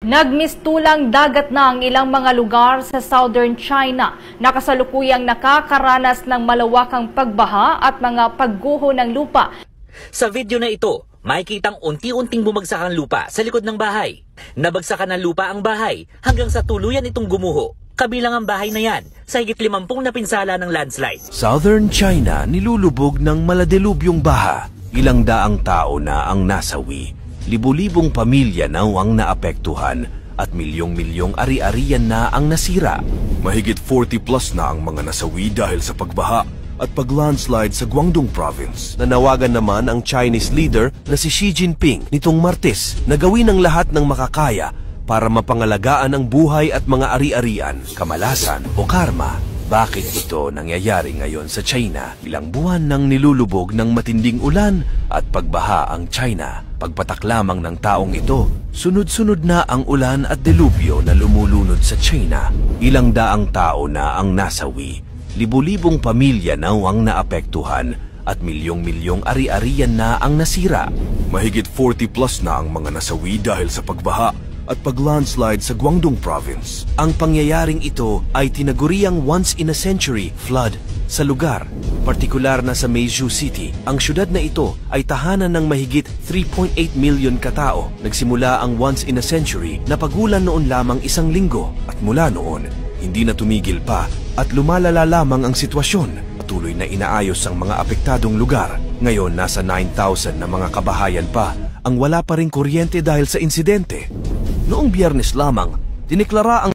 Nagmistulang dagat na ang ilang mga lugar sa southern China na kasalukuyang nakakaranas ng malawakang pagbaha at mga pagguho ng lupa. Sa video na ito, makikitang unti-unting bumagsak ang lupa sa likod ng bahay. Nabagsakan ng lupa ang bahay hanggang sa tuluyan itong gumuho. Kabilang ang bahay na yan sa higit 50 na pinsala ng landslide. Southern China nilulubog ng maladilubyong baha. Ilang daang tao na ang nasawi. Libu-libong pamilya na ang naapektuhan at milyong-milyong ari-arian na ang nasira. Mahigit 40 plus na ang mga nasawi dahil sa pagbaha at paglandslide sa Guangdong Province. Nanawagan naman ang Chinese leader na si Xi Jinping nitong Martes na gawin ang lahat ng makakaya para mapangalagaan ang buhay at mga ari-arian, kamalasan o karma. Bakit ito nangyayari ngayon sa China? Ilang buwan nang nilulubog ng matinding ulan at pagbaha ang China. Pagpatak lamang ng taong ito, sunod-sunod na ang ulan at delubyo na lumulunod sa China. Ilang daang tao na ang nasawi. Libu-libong pamilya na ang naapektuhan at milyong-milyong ari-arian na ang nasira. Mahigit 40 plus na ang mga nasawi dahil sa pagbaha at paglandslide sa Guangdong Province. Ang pangyayaring ito ay tinaguriang once-in-a-century flood sa lugar, partikular na sa Meizhou City. Ang syudad na ito ay tahanan ng mahigit 3.8 million katao. Nagsimula ang once-in-a-century na pagulan noon lamang 1 linggo at mula noon, hindi na tumigil pa at lumalala lamang ang sitwasyon. Patuloy na inaayos ang mga apektadong lugar. Ngayon, nasa 9,000 na mga kabahayan pa ang wala pa ring kuryente dahil sa insidente. Noong Biyernes lamang, diniklara ang